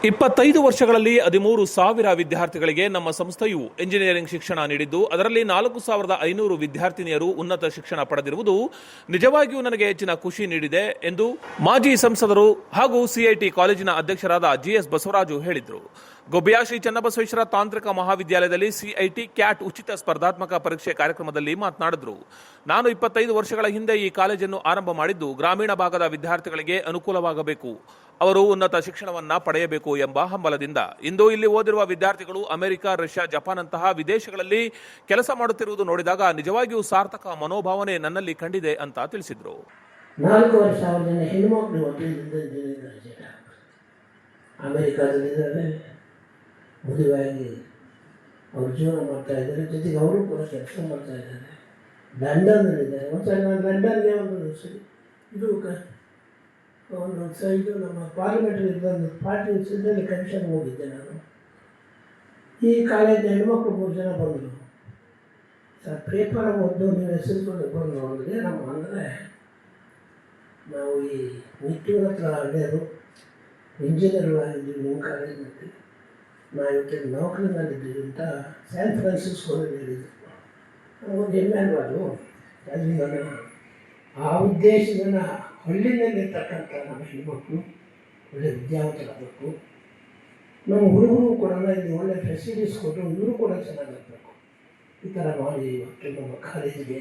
25 ವರ್ಷಗಳಲ್ಲಿ 13,000 ವಿದ್ಯಾರ್ಥಿಗಳಿಗೆ ನಮ್ಮ ಸಂಸ್ಥೆಯು ಎಂಜಿನಿಯರಿಂಗ್ ಶಿಕ್ಷಣ ನೀಡಿದ್ದು, ಅದರಲ್ಲಿ 4,500 ವಿದ್ಯಾರ್ಥಿನಿಯರು ಉನ್ನತ ಶಿಕ್ಷಣ ಪಡೆದಿರುವುದು ನಿಜವಾಗಿಯೂ ನನಗೆ ಹೆಚ್ಚಿನ ಖುಷಿ ನೀಡಿದೆ ಎಂದು ಮಾಜಿ ಸಂಸದರು ಹಾಗೂ ಸಿಐಟಿ ಕಾಲೇಜಿನ ಅಧ್ಯಕ್ಷರಾದ ಜಿಎಸ್ ಬಸವರಾಜು ಹೇಳಿದರು. ಗೊಬ್ಬೆಯ ಶ್ರೀ ಚನ್ನಬಸವೇಶ್ವರ ತಾಂತ್ರಿಕ ಮಹಾವಿದ್ಯಾಲಯದಲ್ಲಿ ಸಿಐಟಿ ಕ್ಯಾಟ್ ಉಚಿತ ಸ್ಪರ್ಧಾತ್ಮಕ ಪರೀಕ್ಷೆ ಕಾರ್ಯಕ್ರಮದಲ್ಲಿ ಮಾತನಾಡಿದರು. ನಾನು 25 ವರ್ಷಗಳ ಹಿಂದೆ ಈ ಕಾಲೇಜನ್ನು ಆರಂಭ ಮಾಡಿದ್ದು ಗ್ರಾಮೀಣ ಭಾಗದ ವಿದ್ಯಾರ್ಥಿಗಳಿಗೆ ಅನುಕೂಲವಾಗಬೇಕು, ಅವರು ಉನ್ನತ ಶಿಕ್ಷಣವನ್ನ ಪಡೆಯಬೇಕು ಎಂಬ ಹಂಬಲದಿಂದ. ಇಂದು ಇಲ್ಲಿ ಓದಿರುವ ವಿದ್ಯಾರ್ಥಿಗಳು ಅಮೆರಿಕ, ರಷ್ಯಾ, ಜಪಾನ್ ಅಂತಹ ವಿದೇಶಗಳಲ್ಲಿ ಕೆಲಸ ಮಾಡುತ್ತಿರುವುದು ನೋಡಿದಾಗ ನಿಜವಾಗಿಯೂ ಸಾರ್ಥಕ ಮನೋಭಾವನೆ ನನ್ನಲ್ಲಿ ಕಂಡಿದೆ ಅಂತ ತಿಳಿಸಿದರು. 4,000 ಜನ ಹೆಣ್ಮಕ್ಳು ಅಮೆರಿಕಾದಲ್ಲಿದ್ದಾರೆ, ಮದುವೆಯಾಗಿ ಅವರು ಜೀವನ ಮಾಡ್ತಾ ಇದ್ದಾರೆ, ಜೊತೆಗೆ ಅವರು ಕೂಡ ಕೆಲಸ ಮಾಡ್ತಾ ಇದ್ದಾರೆ. ಲಂಡನ್ನಲ್ಲಿದ್ದಾರೆ. ಮತ್ತು ನಾನು ಲಂಡನ್ಗೆ ಒಂದು ಇದು ಇದು ನಮ್ಮ ಪಾರ್ಲಿಮೆಂಟರಿ ಒಂದು ಪಾರ್ಟಿ ಇದರಲ್ಲಿ ಕಮಿಷನ್ ಹೋಗಿದ್ದೆ ನಾನು. ಈ ಕಾಲೇಜಿನ ಹೆಣ್ಮಕ್ಳು 3 ಜನ ಬಂದರು. ಸರ್ ಪೇಪರ್ ಓದು ನೀವು ಹೆಸರುಗಳು ಬಂದು ಅಂದರೆ ನಮ್ಮ ಅಂದರೆ ನಾವು ಈ ನಿಟ್ಟೂರ ಹತ್ರ ಹಳ್ಳಿಯರು ಇಂಜಿನಿಯರ್ ಆಗಿದ್ದೀವಿ, ನಿಮ್ಮ ಕಾಲೇಜಿನಲ್ಲಿ ನಾವು ಇವತ್ತು ನೌಕರಿನಲ್ಲಿದ್ದೀವಿ ಅಂತ ಸ್ಯಾನ್ ಫ್ರಾನ್ಸಿಸ್ಕೋದಲ್ಲಿ ಹೇಳಿದ್ರು. ನಮಗೊಂದು ಹೆಮ್ಮೆ ಅಲ್ವಾದು. ಅದರಿಂದ ಆ ಉದ್ದೇಶದಿಂದ ಹಳ್ಳಿನಲ್ಲಿರ್ತಕ್ಕಂಥ ನಮ್ಮ ಹೆಣ್ಮಕ್ಳು ಒಳ್ಳೆ ವಿದ್ಯಾವಂತರಾಗಬೇಕು, ನಮ್ಮ ಹುಡುಗರು ಕೂಡ ಇಲ್ಲಿ ಒಳ್ಳೆ ಫೆಸಿಲಿಟೀಸ್ ಕೊಟ್ಟು ಇವರು ಕೂಡ ಚೆನ್ನಾಗಿರಬೇಕು. ಈ ಥರ ಮಾಡಿ ಇವತ್ತು ನಮ್ಮ ಕಾಲೇಜಿಗೆ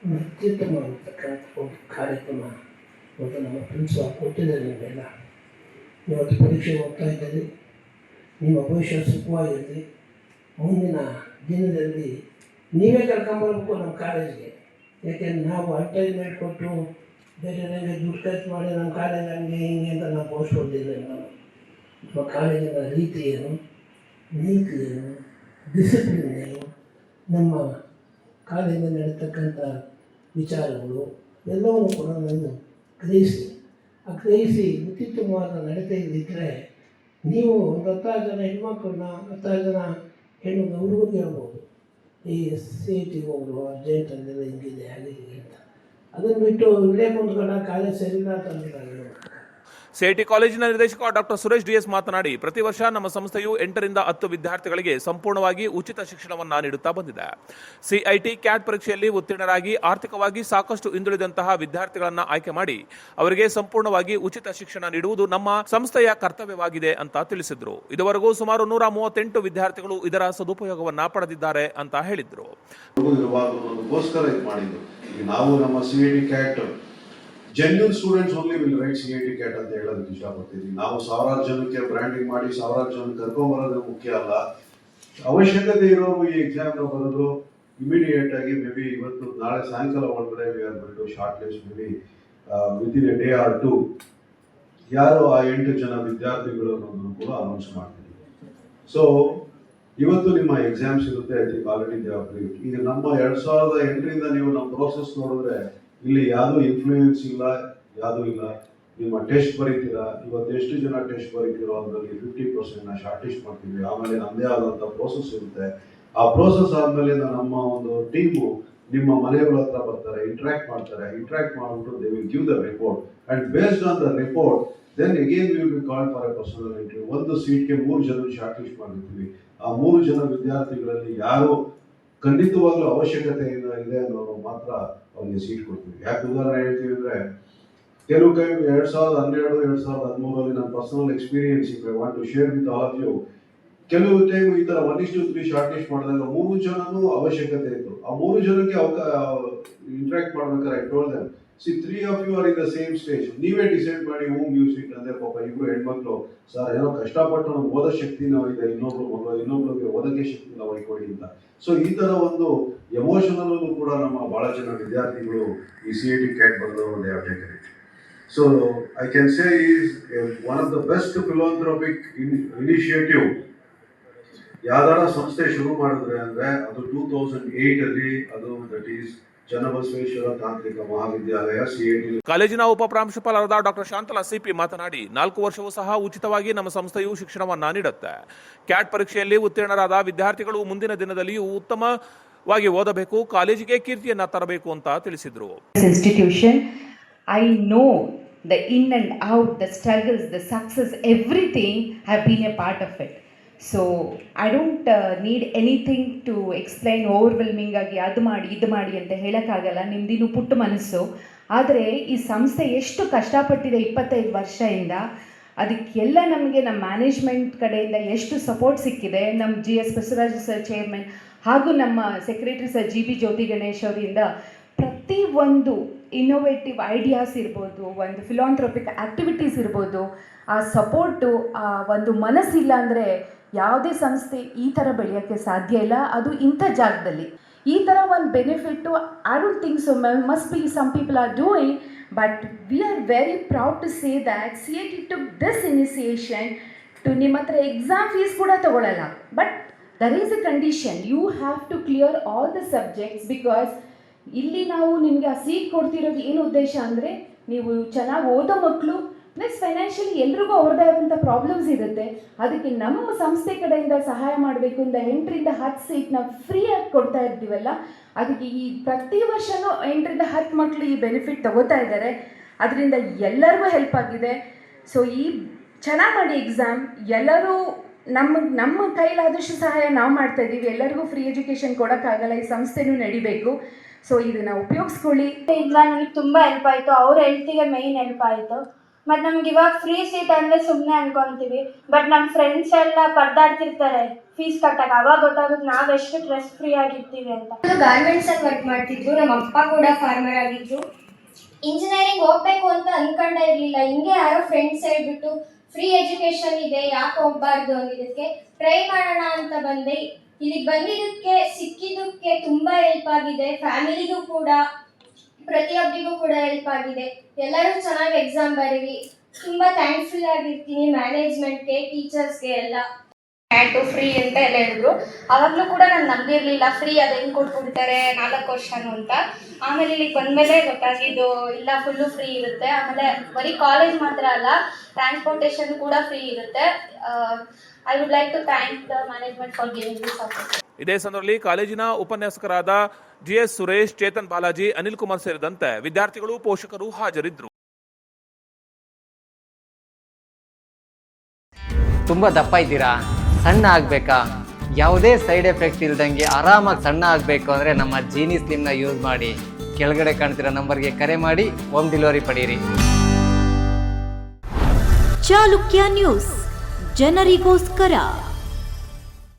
ಒಂದು ಅತ್ಯುತ್ತಮವಾಗಿರ್ತಕ್ಕಂಥ ಒಂದು ಕಾರ್ಯಕ್ರಮ ಇವತ್ತು ನಮ್ಮ ಪ್ರಿನ್ಸಿಪಾಲ್ ಕೊಟ್ಟಿದ್ದಾರೆ. ನಿಮಗೆಲ್ಲ ಇವತ್ತು ಪರೀಕ್ಷೆ ಹೋಗ್ತಾ ಇದ್ದೀರಿ, ನಿಮ್ಮ ಭವಿಷ್ಯ ಸುಖವಾಗಿರಲಿ. ಮುಂದಿನ ದಿನದಲ್ಲಿ ನೀವೇ ಕರ್ಕೊಂಬರ್ಬೇಕು ನಮ್ಮ ಕಾಲೇಜಿಗೆ. ಯಾಕೆಂದ್ರೆ ನಾವು ಅಡ್ವರ್ಟೈಸ್ಮೆಂಟ್ ಕೊಟ್ಟು ಬೇರೆ ದುಡ್ಡು ಖರ್ಚು ಮಾಡಿ ನಮ್ಮ ಕಾಲೇಜ್ ಹಂಗೆ ಹಿಂಗೆ ಅಂತ ನಾವು ಪೋಸ್ಟ್ ಕೊಡ್ತಿಲ್ಲ. ನಮ್ಮ ಕಾಲೇಜಿನ ರೀತಿ ಏನು, ನೀತಿ ಏನು, ಡಿಸಿಪ್ಲಿನ್ ಏನು, ನಮ್ಮ ಕಾಲೇಜಿನಲ್ಲಿ ನಡೀತಕ್ಕಂಥ ವಿಚಾರಗಳು ಎಲ್ಲವನ್ನೂ ಕೂಡ ನಾನು ಗ್ರಹಿಸಿ ಅತ್ಯುತ್ತಮವಾದ ನಡತೆಯಲ್ಲಿದ್ದರೆ ನೀವು ಒಂದು 10 ಜನ ಹೆಣ್ಮಕ್ಳನ್ನ 10 ಜನ ಹುಡುಗರಿಗೆ ಹೇಳ್ಬೋದು, ಈ CIT ಹೋಗಲು ಅರ್ಜೆಂಟ್ ಅಂದೆಲ್ಲ ಹಿಂಗಿದೆ ಹಾಗೆ ಅಂತ. ಅದನ್ನು ಬಿಟ್ಟು ಇಲ್ಲೇ ಕುಂತ್ಕೊಂಡ ಕಾಲೇಜ್ ಸರಿಯಿಲ್ಲ ಅಂತ ಸಿಐಟಿ ಕಾಲೇಜಿನ ನಿರ್ದೇಶಕ ಡಾಕ್ಟರ್ ಸುರೇಶ್ ಡಿಎಸ್ ಮಾತನಾಡಿ, ಪ್ರತಿ ವರ್ಷ ನಮ್ಮ ಸಂಸ್ಥೆಯು 8 ರಿಂದ 10 ವಿದ್ಯಾರ್ಥಿಗಳಿಗೆ ಸಂಪೂರ್ಣವಾಗಿ ಉಚಿತ ಶಿಕ್ಷಣವನ್ನ ನೀಡುತ್ತಾ ಬಂದಿದೆ. ಸಿಐಟಿ ಕ್ಯಾಟ್ ಪರೀಕ್ಷೆಯಲ್ಲಿ ಉತ್ತೀರ್ಣರಾಗಿ ಆರ್ಥಿಕವಾಗಿ ಸಾಕಷ್ಟು ಹಿಂದುಳಿದಂತಹ ವಿದ್ಯಾರ್ಥಿಗಳನ್ನ ಆಯ್ಕೆ ಮಾಡಿ ಅವರಿಗೆ ಸಂಪೂರ್ಣವಾಗಿ ಉಚಿತ ಶಿಕ್ಷಣ ನೀಡುವುದು ನಮ್ಮ ಸಂಸ್ಥೆಯ ಕರ್ತವ್ಯವಾಗಿದೆ ಅಂತ ತಿಳಿಸಿದ್ರು. ಇದುವರೆಗೂ ಸುಮಾರು 138 ವಿದ್ಯಾರ್ಥಿಗಳು ಇದರ ಸದುಪಯೋಗವನ್ನ ಪಡೆದಿದ್ದಾರೆ ಅಂತ ಹೇಳಿದ್ರು. ನಾವು ನಮ್ಮ CIT cat genuine students only will write CIT cat ಅಂತ ಹೇಳೋದಕ್ಕೆ ಇಷ್ಟಪಡ್ತೀವಿ. ನಾವು 1000 ಜನಕ್ಕೆ ಬ್ರ್ಯಾಂಡಿಂಗ್ ಮಾಡಿ 1000 ಜನ ಕರ್ಕೊಂಬರೋದು ಮುಖ್ಯ ಅಲ್ಲ. ಅವಶ್ಯಕತೆ ಇರೋರು ಈ ಎಕ್ಸಾಮ್ ಬರೋದು ಇಮಿಡಿಯೇಟ್ ಆಗಿ ಮೇ ಬಿ ಇವತ್ತು ನಾಳೆ ಸಾಯಂಕಾಲ ಒಳಗಡೆ we are going to shortlist may be within a day or 2 ಯಾರು ಆ 8 ಜನ ವಿದ್ಯಾರ್ಥಿಗಳು ಅನ್ನೋದನ್ನು ಕೂಡ ಅನೌನ್ಸ್ ಮಾಡ್ತೀವಿ. ಸೊ ಇವತ್ತು ನಿಮ್ಮ ಎಕ್ಸಾಮ್ಸ್ ಇರುತ್ತೆ. I think already they are proved. ಈಗ ನಮ್ಮ 2008ರಿಂದ ನೀವು ನಮ್ಮ ಪ್ರೋಸೆಸ್ ನೋಡಿದ್ರೆ ಇಲ್ಲಿ ಯಾವುದೂ ಇನ್ಫ್ಲೂಯೆನ್ಸ್ ಇಲ್ಲ, ಯಾವುದೂ ಇಲ್ಲ. ನಿಮ್ಮ ಟೆಸ್ಟ್ ಬರೀತೀರಾ, ಇವತ್ತು ಎಷ್ಟು ಜನ ಟೆಸ್ಟ್ ಬರೀತೀರೋ ಅದರಲ್ಲಿ 50% ಶಾರ್ಟ್ ಲಿಸ್ಟ್ ಮಾಡ್ತೀವಿ. ಆಮೇಲೆ ನಮ್ಮದೇ ಆದಂಥ ಪ್ರೋಸೆಸ್ ಇರುತ್ತೆ. ಆ ಪ್ರೋಸೆಸ್ ಆದಮೇಲೆ ನಮ್ಮ ಒಂದು ಟೀಮು ನಿಮ್ಮ ಮನೆಗಳ ಹತ್ರ ಬರ್ತಾರೆ, ಇಂಟ್ರಾಕ್ಟ್ ಮಾಡಿಬಿಟ್ಟು they will give the report and based on the report then again we will be called for a personal interview. ಒಂದು ಸೀಟ್ಗೆ 3 ಜನ ಶಾರ್ಟ್ ಲಿಸ್ಟ್ ಮಾಡಿರ್ತೀವಿ. ಆ 3 ಜನ ವಿದ್ಯಾರ್ಥಿಗಳಲ್ಲಿ ಯಾರು ಖಂಡಿತವಾಗ್ಲೂ ಅವಶ್ಯಕತೆ ಇದೆ ಅನ್ನೋರು ಮಾತ್ರ ಅವ್ರಿಗೆ ಸೀಟ್ ಕೊಡ್ತೀವಿ. ಯಾಕೆ ಉದಾಹರಣೆ ಹೇಳ್ತೀವಿ ಅಂದರೆ, ಕೆಲವು ಟೈಮ್ 2012, 2013 ನನ್ನ personal experience if I want to share with all of you, ಕೆಲವು ಟೈಮ್ ಈ ಥರ 1:3 ಶಾರ್ಟ್ ಲಿಸ್ಟ್ ಮಾಡಿದಾಗ 3 ಜನನೂ ಅವಶ್ಯಕತೆ ಇತ್ತು. ಆ 3 ಜನಕ್ಕೆ ಇಂಟ್ರಾಕ್ಟ್ ಮಾಡ್ಬೇಕಾದ್ರೆ I told them, C 3 of you are in the same stage, ನೀವೇ ಡಿಸೈಡ್ ಮಾಡಿ ಹೂಮ್ ಗಿವ್ ಸೀಟ್ ಅಂದರೆ ಪಾಪ ಇಬ್ಬರು ಹೆಣ್ಮಕ್ಳು ಸರ್ ಏನೋ ಕಷ್ಟಪಟ್ಟು ನಮ್ಗೆ ಓದೋ ಶಕ್ತಿ ನಾವು ಇದೆ, ಇನ್ನೊಬ್ರಿಗೆ ಓದೋಕ್ಕೆ ಶಕ್ತಿ ನಾವು ಕೊಡಿ ಅಂತ. ಸೊ ಈ ಥರ ಒಂದು ಎಮೋಷನಲ್ಲೂ ಕೂಡ ನಮ್ಮ ಭಾಳ ಜನ ವಿದ್ಯಾರ್ಥಿಗಳು ಈ ಸಿಐಟಿ ಕ್ಯಾಟ್ ಬಂದವರು they have taken it. So I can say is one of the best philanthropic initiative ಯಾವ್ದಾರ ಸಂಸ್ಥೆ ಶುರು ಮಾಡಿದ್ರೆ ಅಂದರೆ ಅದು 2008 ಅದು ದಟ್ ಈಸ್ ಚನ್ನಬಸವೇಶ್ವರ ತಾಂತ್ರಿಕ ಮಹಾವಿದ್ಯಾಲಯ ಸಿಐಟಿ. ಕಾಲೇಜಿನ ಉಪ ಪ್ರಾಂಶುಪಾಲರಾದ ಡಾಕ್ಟರ್ ಶಾಂತಲಾ ಸಿಪಿ ಮಾತನಾಡಿ, 4 ವರ್ಷವೂ ಸಹ ಉಚಿತವಾಗಿ ನಮ್ಮ ಸಂಸ್ಥೆಯು ಶಿಕ್ಷಣವನ್ನ ನೀಡುತ್ತೆ. ಕ್ಯಾಟ್ ಪರೀಕ್ಷೆಯಲ್ಲಿ ಉತ್ತೀರ್ಣರಾದ ವಿದ್ಯಾರ್ಥಿಗಳು ಮುಂದಿನ ದಿನದಲ್ಲಿಯೂ ಉತ್ತಮವಾಗಿ ಓದಬೇಕು, ಕಾಲೇಜಿಗೆ ಕೀರ್ತಿಯನ್ನ ತರಬೇಕು ಅಂತ ತಿಳಿಸಿದರು. Institution, I know the in and out, the struggles, the success, everything have been a part of it. So I don't need anything to explain overwhelming ಆಗಿ ಅದು ಮಾಡಿ ಇದು ಮಾಡಿ ಅಂತ ಹೇಳೋಕ್ಕಾಗಲ್ಲ. ನಿಮ್ಮದಿನ್ನು ಪುಟ್ಟ ಮನಸ್ಸು. ಆದರೆ ಈ ಸಂಸ್ಥೆ ಎಷ್ಟು ಕಷ್ಟಪಟ್ಟಿದೆ 25 ವರ್ಷದಿಂದ, ಅದಕ್ಕೆಲ್ಲ ನಮಗೆ ನಮ್ಮ ಮ್ಯಾನೇಜ್ಮೆಂಟ್ ಕಡೆಯಿಂದ ಎಷ್ಟು ಸಪೋರ್ಟ್ ಸಿಕ್ಕಿದೆ. ನಮ್ಮ GS ಬಸವರಾಜ ಸರ್ ಚೇರ್ಮನ್ ಹಾಗೂ ನಮ್ಮ ಸೆಕ್ರೆಟರಿ ಸರ್ GB ಜ್ಯೋತಿ ಗಣೇಶ್ ಅವರಿಂದ ಪ್ರತಿ ಒಂದು ಇನ್ನೋವೇಟಿವ್ ಐಡಿಯಾಸ್ ಇರ್ಬೋದು, ಒಂದು ಫಿಲಾಂಥ್ರೋಪಿಕ್ ಆ್ಯಕ್ಟಿವಿಟೀಸ್ ಇರ್ಬೋದು, ಆ ಸಪೋರ್ಟು, ಆ ಒಂದು ಮನಸ್ಸಿಲ್ಲ ಅಂದರೆ ಯಾವುದೇ ಸಂಸ್ಥೆ ಈ ಥರ ಬೆಳೆಯೋಕ್ಕೆ ಸಾಧ್ಯ ಇಲ್ಲ. ಅದು ಇಂಥ ಜಾಗದಲ್ಲಿ ಈ ಥರ ಒಂದು benefit I don't think so. Must be some people are doing, but we are very proud to say that CAT took this initiation to ನಿಮ್ಮ ಹತ್ರ ಎಕ್ಸಾಮ್ ಫೀಸ್ ಕೂಡ ತಗೊಳ್ಳಲ್ಲ. But there is a condition, you have to clear all the subjects. Because ಇಲ್ಲಿ ನಾವು ನಿಮಗೆ ಆ seat ಕೊಡ್ತಿರೋದು ಏನು ಉದ್ದೇಶ ಅಂದರೆ, ನೀವು ಚೆನ್ನಾಗಿ ಓದೋ ಮಕ್ಕಳು ಪ್ಲಸ್ ಫೈನಾನ್ಷಿಯಲಿ ಎಲ್ರಿಗೂ ಅವ್ರದ್ದೇ ಆದಂಥ ಪ್ರಾಬ್ಲಮ್ಸ್ ಇರುತ್ತೆ. ಅದಕ್ಕೆ ನಮ್ಮ ಸಂಸ್ಥೆ ಕಡೆಯಿಂದ ಸಹಾಯ ಮಾಡಬೇಕು ಅಂತ 8ರಿಂದ 10 ಸೀಟ್ನ ಫ್ರೀಯಾಗಿ ಕೊಡ್ತಾ ಇರ್ತೀವಲ್ಲ, ಅದಕ್ಕೆ ಈ ಪ್ರತಿ ವರ್ಷವೂ 8ರಿಂದ 10 ಮಕ್ಕಳು ಈ ಬೆನಿಫಿಟ್ ತಗೋತಾ ಇದ್ದಾರೆ. ಅದರಿಂದ ಎಲ್ಲರಿಗೂ ಹೆಲ್ಪ್ ಆಗಿದೆ. ಸೊ ಈ ಚೆನ್ನಾಗಿ ಮಾಡಿ ಎಕ್ಸಾಮ್, ಎಲ್ಲರೂ ನಮ್ಮ ಕೈಲಾದಷ್ಟು ಸಹಾಯ ನಾವು ಮಾಡ್ತಾ ಇದ್ದೀವಿ. ಎಲ್ಲರಿಗೂ ಫ್ರೀ ಎಜುಕೇಷನ್ ಕೊಡೋಕ್ಕಾಗಲ್ಲ, ಈ ಸಂಸ್ಥೆನೂ ನಡಿಬೇಕು. ಸೊ ಇದನ್ನು ಉಪಯೋಗಿಸ್ಕೊಳ್ಳಿ. ಇಲ್ಲ, ನನಗೆ ತುಂಬ ಹೆಲ್ಪ್ ಆಯಿತು. ಅವ್ರ ಹೆಲ್ತಿಗೆ ಮೇಯ್ನ್ ಹೆಲ್ಪ್ ಆಯಿತು. ಮತ್ತು ನಮ್ಗೆ ಇವಾಗ ಫ್ರೀ ಸೀಟ್ ಅಂದರೆ ಸುಮ್ಮನೆ ಅನ್ಕೊತೀವಿ, ಬಟ್ ನಮ್ಮ ಫ್ರೆಂಡ್ಸ್ ಎಲ್ಲ ಪರದಾಡ್ತಿರ್ತಾರೆ ಫೀಸ್ ಕಟ್ಟಕ್ಕೆ. ಅವಾಗ ಗೊತ್ತಾಗುತ್ತೆ ನಾವೆಷ್ಟು ಸ್ಟ್ರೆಸ್ ಫ್ರೀ ಆಗಿರ್ತೀವಿ ಅಂತ. ಗಾರ್ಮೆಂಟ್ಸಲ್ಲಿ ವರ್ಕ್ ಮಾಡ್ತಿದ್ರು, ನಮ್ಮ ಅಪ್ಪ ಕೂಡ ಫಾರ್ಮರ್ ಆಗಿದ್ರು. ಇಂಜಿನಿಯರಿಂಗ್ ಹೋಗ್ಬೇಕು ಅಂತ ಅನ್ಕೊಂಡೇ ಇರಲಿಲ್ಲ. ಹಿಂಗೆ ಯಾರೋ ಫ್ರೆಂಡ್ಸ್ ಹೇಳ್ಬಿಟ್ಟು ಫ್ರೀ ಎಜುಕೇಷನ್ ಇದೆ, ಯಾಕೆ ಹೋಗ್ಬಾರ್ದು ಅಂದಿದ್ದಕ್ಕೆ ಟ್ರೈ ಮಾಡೋಣ ಅಂತ ಬಂದೆ. ಇಲ್ಲಿಗೆ ಬಂದಿದ್ದಕ್ಕೆ ಸಿಕ್ಕಿದ್ದಕ್ಕೆ ತುಂಬ ಹೆಲ್ಪ್ ಆಗಿದೆ. ಫ್ಯಾಮಿಲಿಗೂ ಕೂಡ, ಪ್ರತಿಯೊಬ್ಬರಿಗೂ ಕೂಡ ಹೆಲ್ಪ್ ಆಗಿದೆ. ಎಲ್ಲರೂ ಚೆನ್ನಾಗಿ ಎಕ್ಸಾಮ್ ಬರೀರಿ. ತುಂಬ ಥ್ಯಾಂಕ್ಫುಲ್ ಆಗಿರ್ತೀನಿ ಮ್ಯಾನೇಜ್ಮೆಂಟ್ಗೆ, ಟೀಚರ್ಸ್ಗೆ ಎಲ್ಲ. ಕ್ಯಾಟು ಫ್ರೀ ಅಂತ ಎಲ್ಲ ಹೇಳಿದ್ರು. ಆವಾಗಲೂ ಕೂಡ ನಾನು ನಂಬಿರಲಿಲ್ಲ ಫ್ರೀ ಅದು ಹೆಂಗೆ ಕೊಟ್ಬಿಡ್ತಾರೆ 4 ವರ್ಷನೂ ಅಂತ. ಆಮೇಲೆ ಇಲ್ಲಿಗೆ ಬಂದಮೇಲೆ ಗೊತ್ತಾಗಿದ್ದು ಇಲ್ಲ, ಫುಲ್ಲು ಫ್ರೀ ಇರುತ್ತೆ. ಆಮೇಲೆ ಬರೀ ಕಾಲೇಜ್ ಮಾತ್ರ ಅಲ್ಲ, ಟ್ರಾನ್ಸ್ಪೋರ್ಟೇಷನ್ ಕೂಡ ಫ್ರೀ ಇರುತ್ತೆ. I would like to thank the management for giving this opportunity. ಇದೇ ಸಂದರ್ಭದಲ್ಲಿ ಕಾಲೇಜಿನ ಉಪನ್ಯಾಸಕರಾದ GS ಸುರೇಶ್, ಚೇತನ್ ಬಾಲಾಜಿ, ಅನಿಲ್ ಕುಮಾರ್ ಸೇರಿದಂತೆ ವಿದ್ಯಾರ್ಥಿಗಳು, ಪೋಷಕರು ಹಾಜರಿದ್ದರು. ತುಂಬ ದಪ್ಪ ಇದ್ದೀರಾ, ಸಣ್ಣ ಆಗಬೇಕಾ? ಯಾವುದೇ ಸೈಡ್ ಎಫೆಕ್ಟ್ ಇಲ್ದಂಗೆ ಆರಾಮಾಗಿ ಸಣ್ಣ ಆಗಬೇಕು ಅಂದರೆ ನಮ್ಮ ಜೀನಿ ಸ್ಲಿಮ್ನ ಯೂಸ್ ಮಾಡಿ. ಕೆಳಗಡೆ ಕಾಣ್ತಿರೋ ನಂಬರ್ಗೆ ಕರೆ ಮಾಡಿ ಹೋಮ್ ಡೆಲಿವರಿ ಪಡೀರಿ. ಚಾಲುಕ್ಯ ನ್ಯೂಸ್, ಜನರಿಗೋಸ್ಕರ.